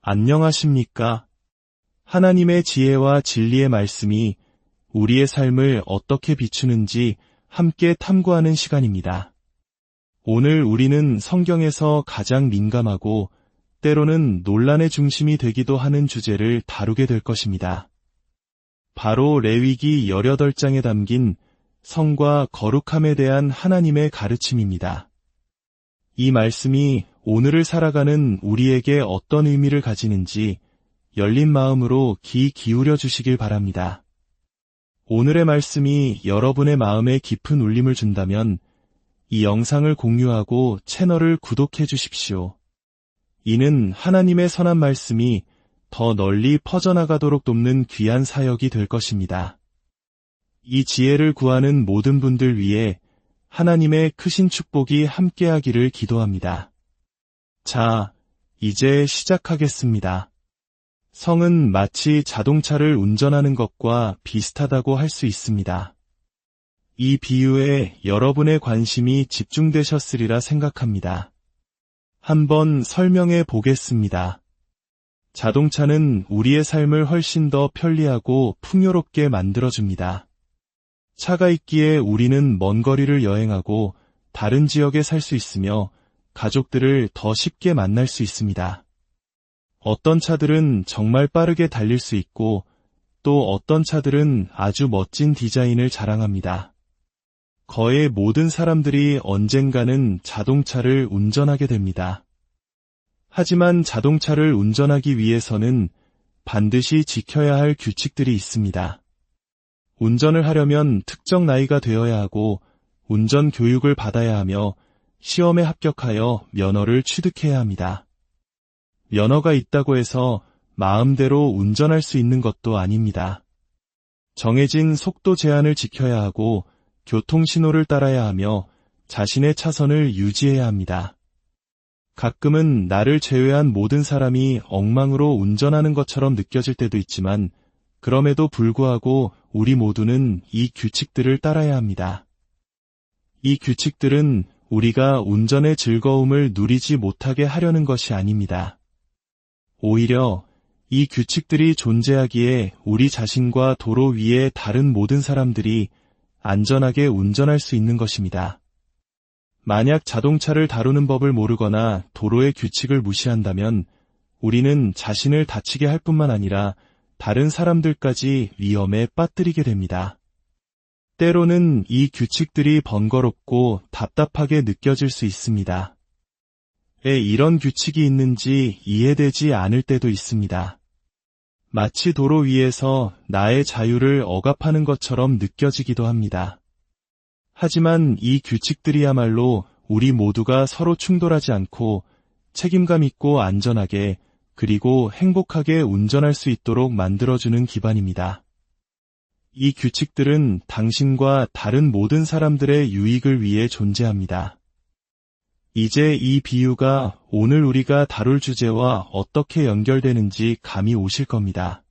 안녕하십니까? 하나님의 지혜와 진리의 말씀이 우리의 삶을 어떻게 비추는지 함께 탐구하는 시간입니다. 오늘 우리는 성경에서 가장 민감하고 때로는 논란의 중심이 되기도 하는 주제를 다루게 될 것입니다. 바로 레위기 18장에 담긴 성과 거룩함에 대한 하나님의 가르침입니다. 이 말씀이 오늘을 살아가는 우리에게 어떤 의미를 가지는지 열린 마음으로 귀 기울여 주시길 바랍니다. 오늘의 말씀이 여러분의 마음에 깊은 울림을 준다면 이 영상을 공유하고 채널을 구독해 주십시오. 이는 하나님의 선한 말씀이 더 널리 퍼져나가도록 돕는 귀한 사역이 될 것입니다. 이 지혜를 구하는 모든 분들 위해 하나님의 크신 축복이 함께하기를 기도합니다. 자, 이제 시작하겠습니다. 성은 마치 자동차를 운전하는 것과 비슷하다고 할 수 있습니다. 이 비유에 여러분의 관심이 집중되셨으리라 생각합니다. 한번 설명해 보겠습니다. 자동차는 우리의 삶을 훨씬 더 편리하고 풍요롭게 만들어줍니다. 차가 있기에 우리는 먼 거리를 여행하고 다른 지역에 살 수 있으며 가족들을 더 쉽게 만날 수 있습니다. 어떤 차들은 정말 빠르게 달릴 수 있고 또 어떤 차들은 아주 멋진 디자인을 자랑합니다. 거의 모든 사람들이 언젠가는 자동차를 운전하게 됩니다. 하지만 자동차를 운전하기 위해서는 반드시 지켜야 할 규칙들이 있습니다. 운전을 하려면 특정 나이가 되어야 하고 운전 교육을 받아야 하며 시험에 합격하여 면허를 취득해야 합니다. 면허가 있다고 해서 마음대로 운전할 수 있는 것도 아닙니다. 정해진 속도 제한을 지켜야 하고 교통신호를 따라야 하며 자신의 차선을 유지해야 합니다. 가끔은 나를 제외한 모든 사람이 엉망으로 운전하는 것처럼 느껴질 때도 있지만 그럼에도 불구하고 우리 모두는 이 규칙들을 따라야 합니다. 이 규칙들은 우리가 운전의 즐거움을 누리지 못하게 하려는 것이 아닙니다. 오히려 이 규칙들이 존재하기에 우리 자신과 도로 위의 다른 모든 사람들이 안전하게 운전할 수 있는 것입니다. 만약 자동차를 다루는 법을 모르거나 도로의 규칙을 무시한다면 우리는 자신을 다치게 할 뿐만 아니라 다른 사람들까지 위험에 빠뜨리게 됩니다. 때로는 이 규칙들이 번거롭고 답답하게 느껴질 수 있습니다. 왜 이런 규칙이 있는지 이해되지 않을 때도 있습니다. 마치 도로 위에서 나의 자유를 억압하는 것처럼 느껴지기도 합니다. 하지만 이 규칙들이야말로 우리 모두가 서로 충돌하지 않고 책임감 있고 안전하게 그리고 행복하게 운전할 수 있도록 만들어주는 기반입니다. 이 규칙들은 당신과 다른 모든 사람들의 유익을 위해 존재합니다. 이제 이 비유가 오늘 우리가 다룰 주제와 어떻게 연결되는지 감이 오실 겁니다.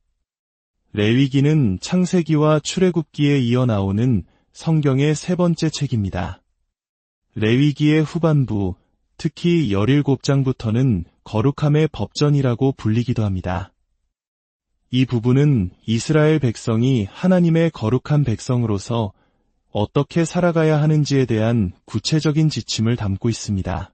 레위기는 창세기와 출애굽기에 이어 나오는 성경의 세 번째 책입니다. 레위기의 후반부, 특히 17장부터는 거룩함의 법전이라고 불리기도 합니다. 이 부분은 이스라엘 백성이 하나님의 거룩한 백성으로서 어떻게 살아가야 하는지에 대한 구체적인 지침을 담고 있습니다.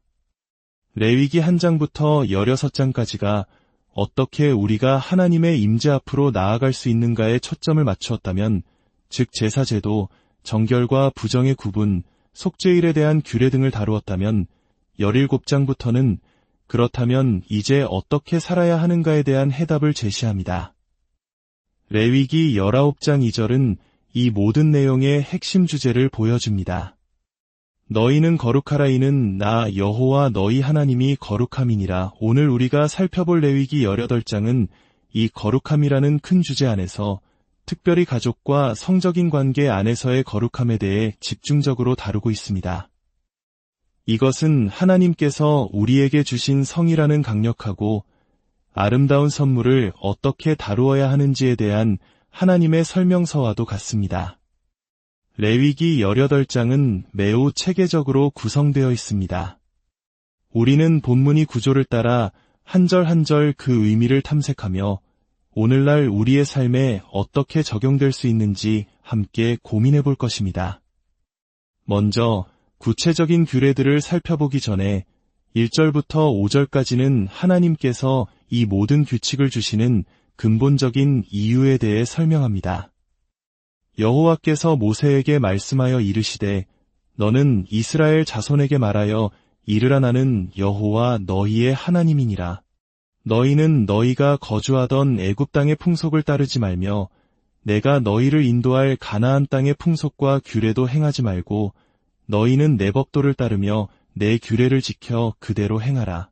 레위기 1장부터 16장까지가 어떻게 우리가 하나님의 임재 앞으로 나아갈 수 있는가에 초점을 맞추었다면, 즉 제사제도, 정결과 부정의 구분, 속죄일에 대한 규례 등을 다루었다면 17장부터는 그렇다면 이제 어떻게 살아야 하는가에 대한 해답을 제시합니다. 레위기 19장 2절은 이 모든 내용의 핵심 주제를 보여줍니다. 너희는 거룩하라 이는 나 여호와 너희 하나님이 거룩함이니라. 오늘 우리가 살펴볼 레위기 18장은 이 거룩함이라는 큰 주제 안에서 특별히 가족과 성적인 관계 안에서의 거룩함에 대해 집중적으로 다루고 있습니다. 이것은 하나님께서 우리에게 주신 성이라는 강력하고 아름다운 선물을 어떻게 다루어야 하는지에 대한 하나님의 설명서와도 같습니다. 레위기 18장은 매우 체계적으로 구성되어 있습니다. 우리는 본문이 구조를 따라 한 절 한 절 그 의미를 탐색하며 오늘날 우리의 삶에 어떻게 적용될 수 있는지 함께 고민해 볼 것입니다. 먼저 구체적인 규례들을 살펴보기 전에 1절부터 5절까지는 하나님께서 이 모든 규칙을 주시는 근본적인 이유에 대해 설명합니다. 여호와께서 모세에게 말씀하여 이르시되 너는 이스라엘 자손에게 말하여 이르라 나는 여호와 너희의 하나님이니라. 너희는 너희가 거주하던 애굽 땅의 풍속을 따르지 말며 내가 너희를 인도할 가나안 땅의 풍속과 규례도 행하지 말고 너희는 내 법도를 따르며 내 규례를 지켜 그대로 행하라.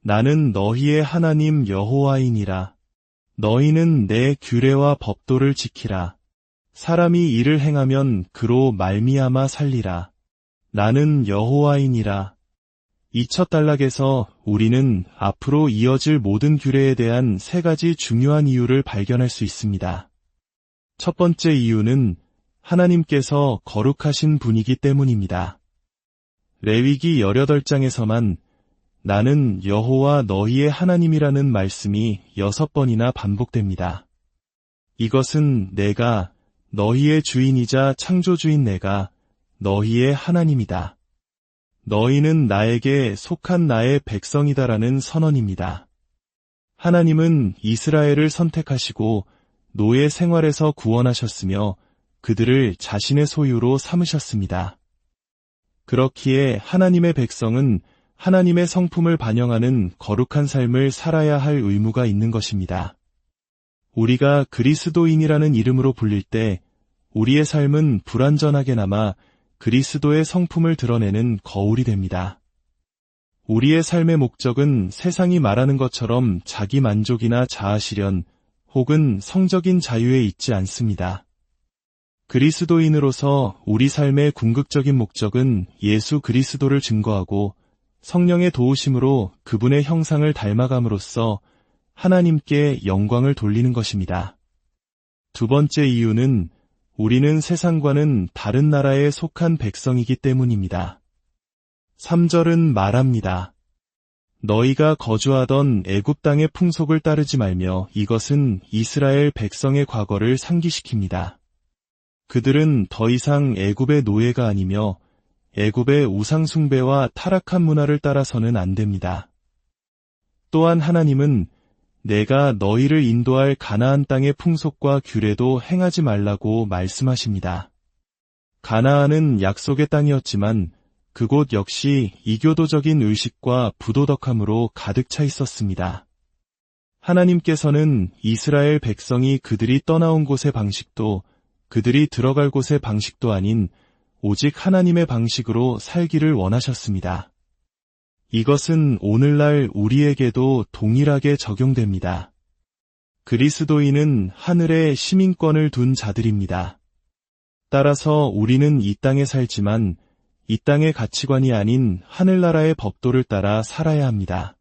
나는 너희의 하나님 여호와이니라. 너희는 내 규례와 법도를 지키라. 사람이 이를 행하면 그로 말미암아 살리라. 나는 여호와이니라. 이 첫 단락에서 우리는 앞으로 이어질 모든 규례에 대한 세 가지 중요한 이유를 발견할 수 있습니다. 첫 번째 이유는 하나님께서 거룩하신 분이기 때문입니다. 레위기 18장에서만 나는 여호와 너희의 하나님이라는 말씀이 6번이나 반복됩니다. 이것은 내가 너희의 주인이자 창조주인 내가 너희의 하나님이다. 너희는 나에게 속한 나의 백성이다라는 선언입니다. 하나님은 이스라엘을 선택하시고 노예 생활에서 구원하셨으며 그들을 자신의 소유로 삼으셨습니다. 그렇기에 하나님의 백성은 하나님의 성품을 반영하는 거룩한 삶을 살아야 할 의무가 있는 것입니다. 우리가 그리스도인이라는 이름으로 불릴 때 우리의 삶은 불완전하게나마 그리스도의 성품을 드러내는 거울이 됩니다. 우리의 삶의 목적은 세상이 말하는 것처럼 자기 만족이나 자아실현 혹은 성적인 자유에 있지 않습니다. 그리스도인으로서 우리 삶의 궁극적인 목적은 예수 그리스도를 증거하고 성령의 도우심으로 그분의 형상을 닮아감으로써 하나님께 영광을 돌리는 것입니다. 두 번째 이유는 우리는 세상과는 다른 나라에 속한 백성이기 때문입니다. 3절은 말합니다. 너희가 거주하던 애굽 땅의 풍속을 따르지 말며 이것은 이스라엘 백성의 과거를 상기시킵니다. 그들은 더 이상 애굽의 노예가 아니며 애굽의 우상 숭배와 타락한 문화를 따라서는 안 됩니다. 또한 하나님은 내가 너희를 인도할 가나안 땅의 풍속과 규례도 행하지 말라고 말씀하십니다. 가나안은 약속의 땅이었지만 그곳 역시 이교도적인 의식과 부도덕함으로 가득 차 있었습니다. 하나님께서는 이스라엘 백성이 그들이 떠나온 곳의 방식도 그들이 들어갈 곳의 방식도 아닌 오직 하나님의 방식으로 살기를 원하셨습니다. 이것은 오늘날 우리에게도 동일하게 적용됩니다. 그리스도인은 하늘에 시민권을 둔 자들입니다. 따라서 우리는 이 땅에 살지만 이 땅의 가치관이 아닌 하늘나라의 법도를 따라 살아야 합니다.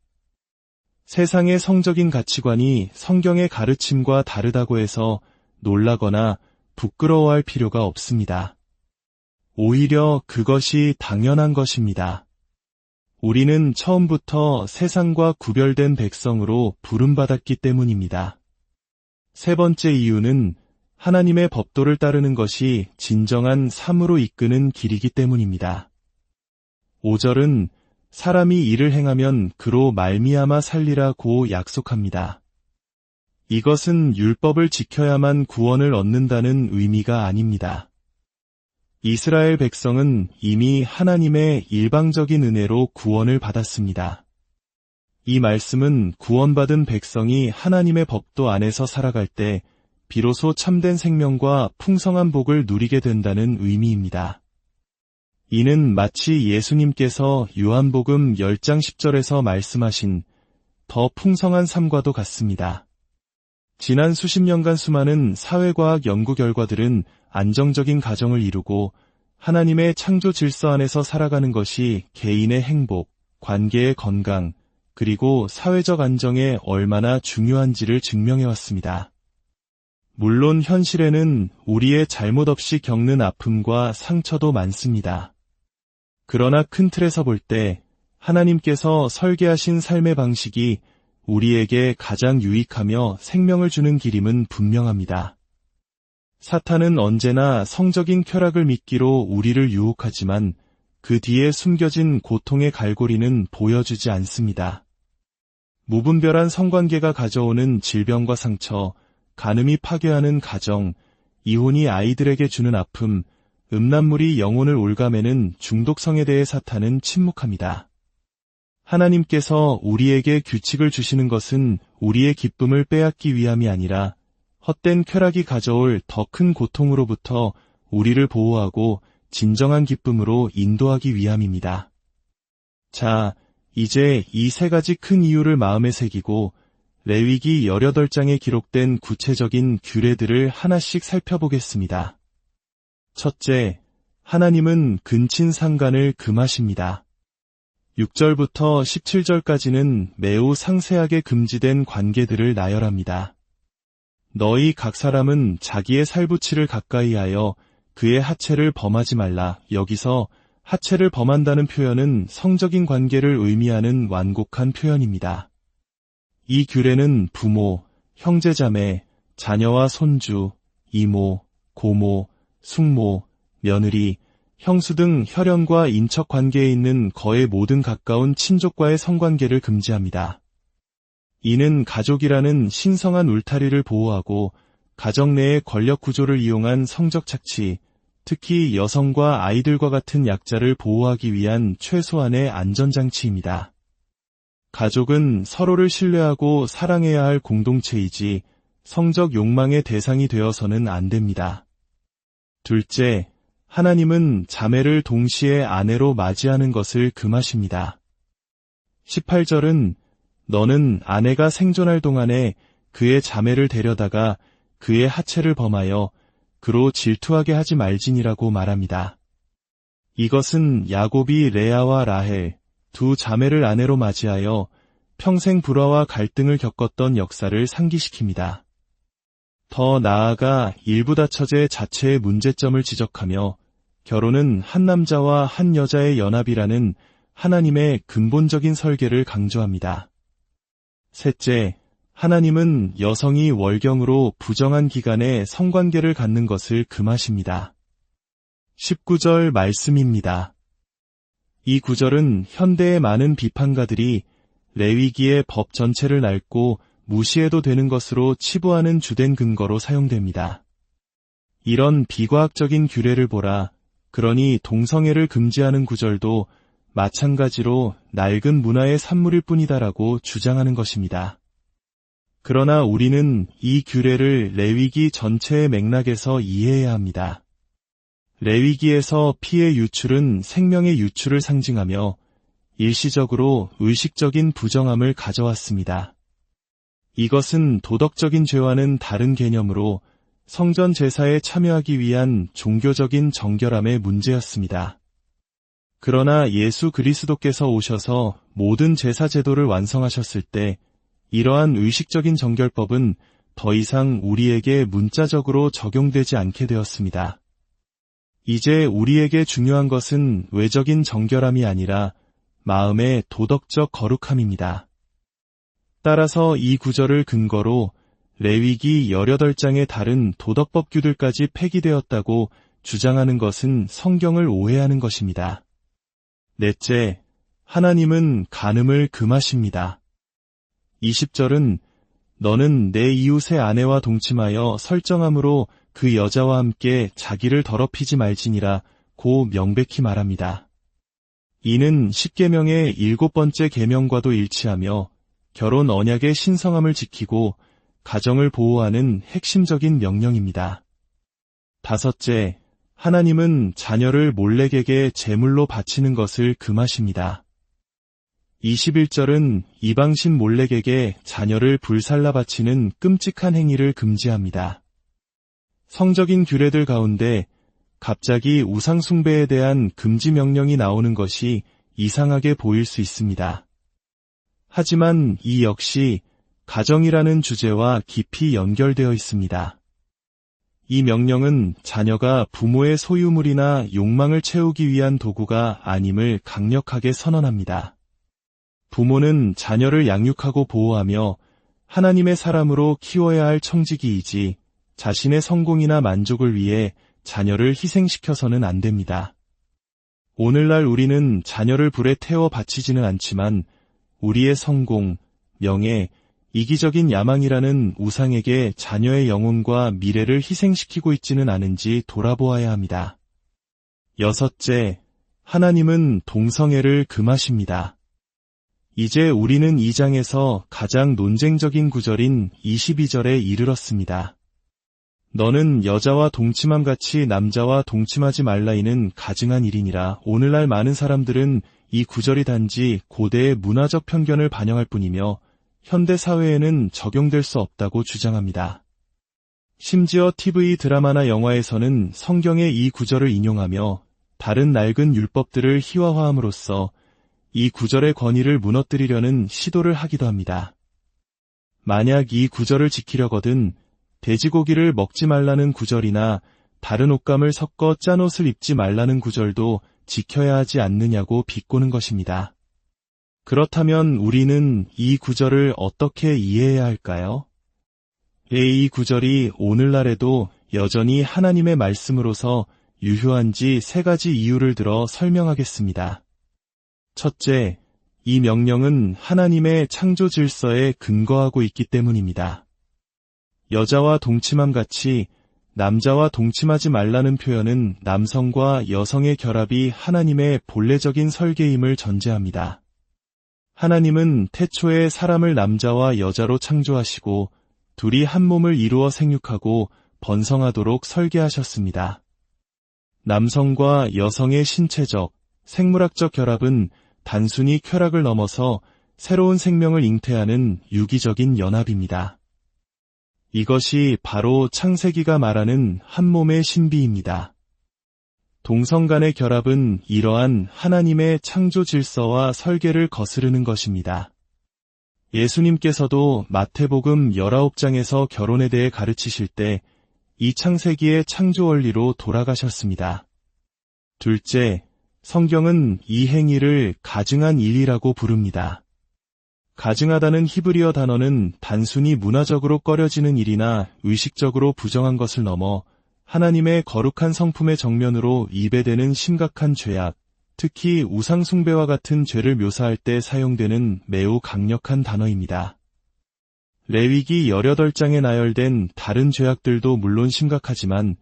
세상의 성적인 가치관이 성경의 가르침과 다르다고 해서 놀라거나 부끄러워할 필요가 없습니다. 오히려 그것이 당연한 것입니다. 우리는 처음부터 세상과 구별된 백성으로 부름받았기 때문입니다. 세 번째 이유는 하나님의 법도를 따르는 것이 진정한 삶으로 이끄는 길이기 때문입니다. 5절은 사람이 이를 행하면 그로 말미암아 살리라고 약속합니다. 이것은 율법을 지켜야만 구원을 얻는다는 의미가 아닙니다. 이스라엘 백성은 이미 하나님의 일방적인 은혜로 구원을 받았습니다. 이 말씀은 구원받은 백성이 하나님의 법도 안에서 살아갈 때 비로소 참된 생명과 풍성한 복을 누리게 된다는 의미입니다. 이는 마치 예수님께서 요한복음 10장 10절에서 말씀하신 더 풍성한 삶과도 같습니다. 지난 수십 년간 수많은 사회과학 연구 결과들은 안정적인 가정을 이루고 하나님의 창조 질서 안에서 살아가는 것이 개인의 행복, 관계의 건강, 그리고 사회적 안정에 얼마나 중요한지를 증명해왔습니다. 물론 현실에는 우리의 잘못 없이 겪는 아픔과 상처도 많습니다. 그러나 큰 틀에서 볼 때 하나님께서 설계하신 삶의 방식이 우리에게 가장 유익하며 생명을 주는 길임은 분명합니다. 사탄은 언제나 성적인 쾌락을 믿기로 우리를 유혹하지만 그 뒤에 숨겨진 고통의 갈고리는 보여주지 않습니다. 무분별한 성관계가 가져오는 질병과 상처, 간음이 파괴하는 가정, 이혼이 아이들에게 주는 아픔, 음란물이 영혼을 올가매는 중독성에 대해 사탄은 침묵합니다. 하나님께서 우리에게 규칙을 주시는 것은 우리의 기쁨을 빼앗기 위함이 아니라 헛된 쾌락이 가져올 더 큰 고통으로부터 우리를 보호하고 진정한 기쁨으로 인도하기 위함입니다. 자, 이제 이 세 가지 큰 이유를 마음에 새기고 레위기 18장에 기록된 구체적인 규례들을 하나씩 살펴보겠습니다. 첫째, 하나님은 근친 상간을 금하십니다. 6절부터 17절까지는 매우 상세하게 금지된 관계들을 나열합니다. 너희 각 사람은 자기의 살부치를 가까이하여 그의 하체를 범하지 말라. 여기서 하체를 범한다는 표현은 성적인 관계를 의미하는 완곡한 표현입니다. 이 규례는 부모, 형제자매, 자녀와 손주, 이모, 고모, 숙모, 며느리, 형수 등 혈연과 인척 관계에 있는 거의 모든 가까운 친족과의 성관계를 금지합니다. 이는 가족이라는 신성한 울타리를 보호하고 가정 내의 권력 구조를 이용한 성적 착취, 특히 여성과 아이들과 같은 약자를 보호하기 위한 최소한의 안전장치입니다. 가족은 서로를 신뢰하고 사랑해야 할 공동체이지 성적 욕망의 대상이 되어서는 안 됩니다. 둘째, 하나님은 자매를 동시에 아내로 맞이하는 것을 금하십니다. 18절은 너는 아내가 생존할 동안에 그의 자매를 데려다가 그의 하체를 범하여 그로 질투하게 하지 말지니라고 말합니다. 이것은 야곱이 레아와 라헬, 두 자매를 아내로 맞이하여 평생 불화와 갈등을 겪었던 역사를 상기시킵니다. 더 나아가 일부다처제 자체의 문제점을 지적하며 결혼은 한 남자와 한 여자의 연합이라는 하나님의 근본적인 설계를 강조합니다. 셋째, 하나님은 여성이 월경으로 부정한 기간에 성관계를 갖는 것을 금하십니다. 19절 말씀입니다. 이 구절은 현대의 많은 비판가들이 레위기의 법 전체를 낡고 무시해도 되는 것으로 치부하는 주된 근거로 사용됩니다. 이런 비과학적인 규례를 보라. 그러니 동성애를 금지하는 구절도 마찬가지로 낡은 문화의 산물일 뿐이다라고 주장하는 것입니다. 그러나 우리는 이 규례를 레위기 전체의 맥락에서 이해해야 합니다. 레위기에서 피의 유출은 생명의 유출을 상징하며 일시적으로 의식적인 부정함을 가져왔습니다. 이것은 도덕적인 죄와는 다른 개념으로 성전 제사에 참여하기 위한 종교적인 정결함의 문제였습니다. 그러나 예수 그리스도께서 오셔서 모든 제사 제도를 완성하셨을 때 이러한 의식적인 정결법은 더 이상 우리에게 문자적으로 적용되지 않게 되었습니다. 이제 우리에게 중요한 것은 외적인 정결함이 아니라 마음의 도덕적 거룩함입니다. 따라서 이 구절을 근거로 레위기 18장의 다른 도덕법규들까지 폐기되었다고 주장하는 것은 성경을 오해하는 것입니다. 넷째, 하나님은 간음을 금하십니다. 20절은 너는 내 이웃의 아내와 동침하여 설정함으로 그 여자와 함께 자기를 더럽히지 말지니라 고 명백히 말합니다. 이는 십계명의 7번째 계명과도 일치하며 결혼 언약의 신성함을 지키고 가정을 보호하는 핵심적인 명령입니다. 다섯째, 하나님은 자녀를 몰렉에게 제물로 바치는 것을 금하십니다. 21절은 이방신 몰렉에게 자녀를 불살라 바치는 끔찍한 행위를 금지합니다. 성적인 규례들 가운데 갑자기 우상 숭배에 대한 금지 명령이 나오는 것이 이상하게 보일 수 있습니다. 하지만 이 역시 가정이라는 주제와 깊이 연결되어 있습니다. 이 명령은 자녀가 부모의 소유물이나 욕망을 채우기 위한 도구가 아님을 강력하게 선언합니다. 부모는 자녀를 양육하고 보호하며 하나님의 사람으로 키워야 할 청지기이지 자신의 성공이나 만족을 위해 자녀를 희생시켜서는 안 됩니다. 오늘날 우리는 자녀를 불에 태워 바치지는 않지만 우리의 성공, 명예, 이기적인 야망이라는 우상에게 자녀의 영혼과 미래를 희생시키고 있지는 않은지 돌아보아야 합니다. 여섯째, 하나님은 동성애를 금하십니다. 이제 우리는 이 장에서 가장 논쟁적인 구절인 22절에 이르렀습니다. 너는 여자와 동침함같이 남자와 동침하지 말라이는 가증한 일이니라. 오늘날 많은 사람들은 이 구절이 단지 고대의 문화적 편견을 반영할 뿐이며 현대 사회에는 적용될 수 없다고 주장합니다. 심지어 TV 드라마나 영화에서는 성경의 이 구절을 인용하며 다른 낡은 율법들을 희화화함으로써 이 구절의 권위를 무너뜨리려는 시도를 하기도 합니다. 만약 이 구절을 지키려거든 돼지고기를 먹지 말라는 구절이나 다른 옷감을 섞어 짠 옷을 입지 말라는 구절도 지켜야 하지 않느냐고 비꼬는 것입니다. 그렇다면 우리는 이 구절을 어떻게 이해해야 할까요? 이 구절이 오늘날에도 여전히 하나님의 말씀으로서 유효한지 세 가지 이유를 들어 설명하겠습니다. 첫째, 이 명령은 하나님의 창조 질서에 근거하고 있기 때문입니다. 여자와 동침함같이 남자와 동침하지 말라는 표현은 남성과 여성의 결합이 하나님의 본래적인 설계임을 전제합니다. 하나님은 태초에 사람을 남자와 여자로 창조하시고 둘이 한 몸을 이루어 생육하고 번성하도록 설계하셨습니다. 남성과 여성의 신체적, 생물학적 결합은 단순히 쾌락을 넘어서 새로운 생명을 잉태하는 유기적인 연합입니다. 이것이 바로 창세기가 말하는 한 몸의 신비입니다. 동성 간의 결합은 이러한 하나님의 창조 질서와 설계를 거스르는 것입니다. 예수님께서도 마태복음 19장에서 결혼에 대해 가르치실 때 이 창세기의 창조 원리로 돌아가셨습니다. 둘째, 성경은 이 행위를 가증한 일이라고 부릅니다. 가증하다는 히브리어 단어는 단순히 문화적으로 꺼려지는 일이나 의식적으로 부정한 것을 넘어 하나님의 거룩한 성품의 정면으로 입에 대는 심각한 죄악, 특히 우상 숭배와 같은 죄를 묘사할 때 사용되는 매우 강력한 단어입니다. 레위기 18장에 나열된 다른 죄악들도 물론 심각하지만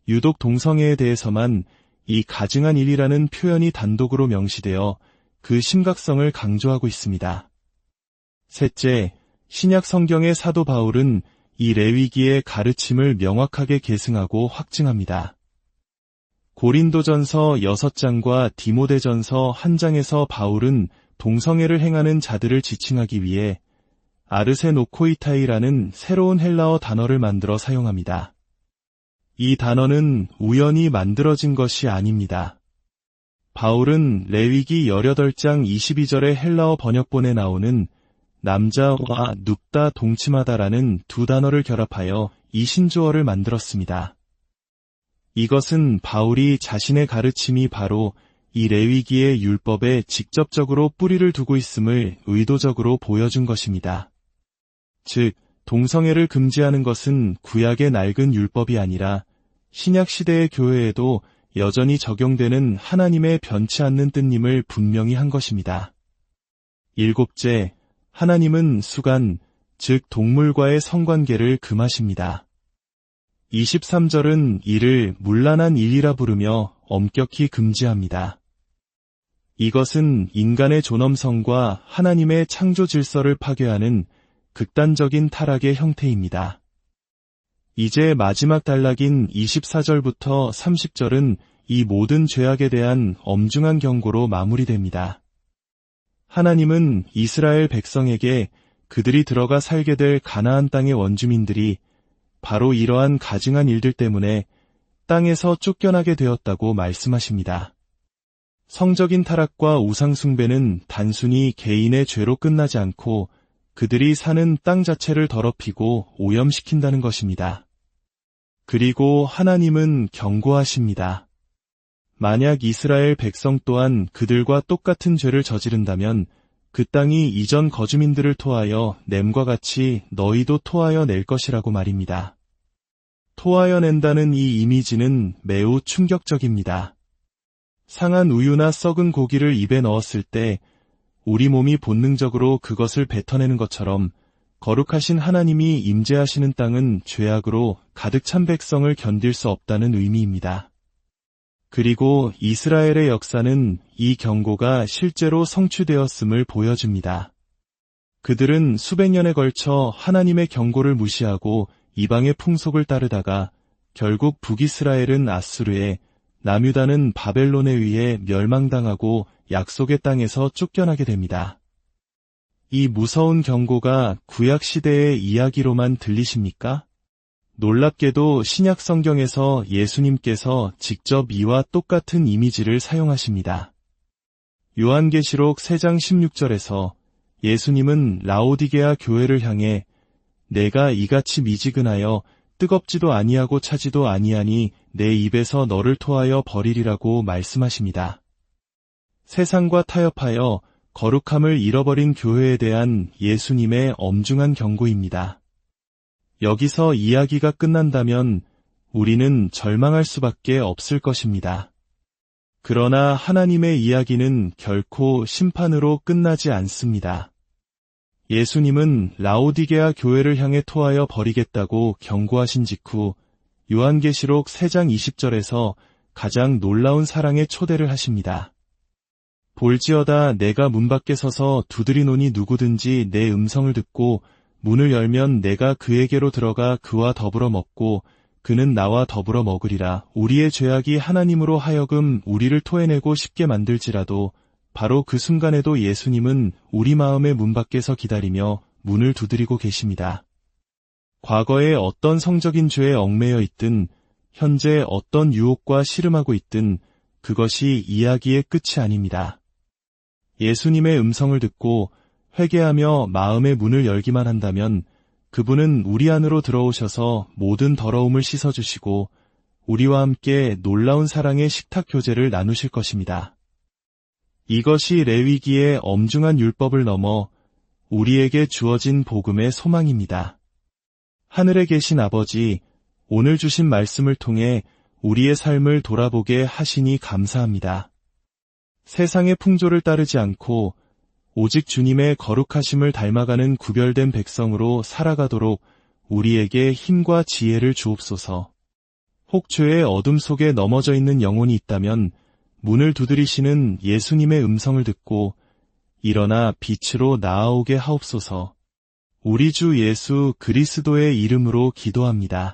유독 동성애에 대해서만 이 가증한 일이라는 표현이 단독으로 명시되어 그 심각성을 강조하고 있습니다. 셋째, 신약 성경의 사도 바울은 이 레위기의 가르침을 명확하게 계승하고 확증합니다. 고린도전서 6장과 디모데전서 1장에서 바울은 동성애를 행하는 자들을 지칭하기 위해 아르세노코이타이라는 새로운 헬라어 단어를 만들어 사용합니다. 이 단어는 우연히 만들어진 것이 아닙니다. 바울은 레위기 18장 22절의 헬라어 번역본에 나오는 남자와 눕다 동침하다라는 두 단어를 결합하여 이 신조어를 만들었습니다. 이것은 바울이 자신의 가르침이 바로 이 레위기의 율법에 직접적으로 뿌리를 두고 있음을 의도적으로 보여준 것입니다. 즉, 동성애를 금지하는 것은 구약의 낡은 율법이 아니라 신약 시대의 교회에도 여전히 적용되는 하나님의 변치 않는 뜻임을 분명히 한 것입니다. 일곱째, 하나님은 수간, 즉 동물과의 성관계를 금하십니다. 23절은 이를 문란한 일이라 부르며 엄격히 금지합니다. 이것은 인간의 존엄성과 하나님의 창조 질서를 파괴하는 극단적인 타락의 형태입니다. 이제 마지막 단락인 24절부터 30절은 이 모든 죄악에 대한 엄중한 경고로 마무리됩니다. 하나님은 이스라엘 백성에게 그들이 들어가 살게 될 가나안 땅의 원주민들이 바로 이러한 가증한 일들 때문에 땅에서 쫓겨나게 되었다고 말씀하십니다. 성적인 타락과 우상 숭배는 단순히 개인의 죄로 끝나지 않고 그들이 사는 땅 자체를 더럽히고 오염시킨다는 것입니다. 그리고 하나님은 경고하십니다. 만약 이스라엘 백성 또한 그들과 똑같은 죄를 저지른다면 그 땅이 이전 거주민들을 토하여 냄과 같이 너희도 토하여 낼 것이라고 말입니다. 토하여 낸다는 이 이미지는 매우 충격적입니다. 상한 우유나 썩은 고기를 입에 넣었을 때 우리 몸이 본능적으로 그것을 뱉어내는 것처럼 거룩하신 하나님이 임재하시는 땅은 죄악으로 가득 찬 백성을 견딜 수 없다는 의미입니다. 그리고 이스라엘의 역사는 이 경고가 실제로 성취되었음을 보여줍니다. 그들은 수백 년에 걸쳐 하나님의 경고를 무시하고 이방의 풍속을 따르다가 결국 북이스라엘은 아수르에, 남유다는 바벨론에 의해 멸망당하고 약속의 땅에서 쫓겨나게 됩니다. 이 무서운 경고가 구약 시대의 이야기로만 들리십니까? 놀랍게도 신약 성경에서 예수님께서 직접 이와 똑같은 이미지를 사용하십니다. 요한계시록 3장 16절에서 예수님은 라오디게아 교회를 향해 내가 이같이 미지근하여 뜨겁지도 아니하고 차지도 아니하니 내 입에서 너를 토하여 버리리라고 말씀하십니다. 세상과 타협하여 거룩함을 잃어버린 교회에 대한 예수님의 엄중한 경고입니다. 여기서 이야기가 끝난다면 우리는 절망할 수밖에 없을 것입니다. 그러나 하나님의 이야기는 결코 심판으로 끝나지 않습니다. 예수님은 라오디게아 교회를 향해 토하여 버리겠다고 경고하신 직후 요한계시록 3장 20절에서 가장 놀라운 사랑의 초대를 하십니다. 볼지어다 내가 문 밖에 서서 두드리노니 누구든지 내 음성을 듣고 문을 열면 내가 그에게로 들어가 그와 더불어 먹고 그는 나와 더불어 먹으리라. 우리의 죄악이 하나님으로 하여금 우리를 토해내고 싶게 만들지라도 바로 그 순간에도 예수님은 우리 마음의 문 밖에서 기다리며 문을 두드리고 계십니다. 과거에 어떤 성적인 죄에 얽매여 있든 현재 어떤 유혹과 씨름하고 있든 그것이 이야기의 끝이 아닙니다. 예수님의 음성을 듣고 회개하며 마음의 문을 열기만 한다면 그분은 우리 안으로 들어오셔서 모든 더러움을 씻어주시고 우리와 함께 놀라운 사랑의 식탁 교제를 나누실 것입니다. 이것이 레위기의 엄중한 율법을 넘어 우리에게 주어진 복음의 소망입니다. 하늘에 계신 아버지, 오늘 주신 말씀을 통해 우리의 삶을 돌아보게 하시니 감사합니다. 세상의 풍조를 따르지 않고 오직 주님의 거룩하심을 닮아가는 구별된 백성으로 살아가도록 우리에게 힘과 지혜를 주옵소서. 혹 죄의 어둠 속에 넘어져 있는 영혼이 있다면 문을 두드리시는 예수님의 음성을 듣고 일어나 빛으로 나아오게 하옵소서. 우리 주 예수 그리스도의 이름으로 기도합니다.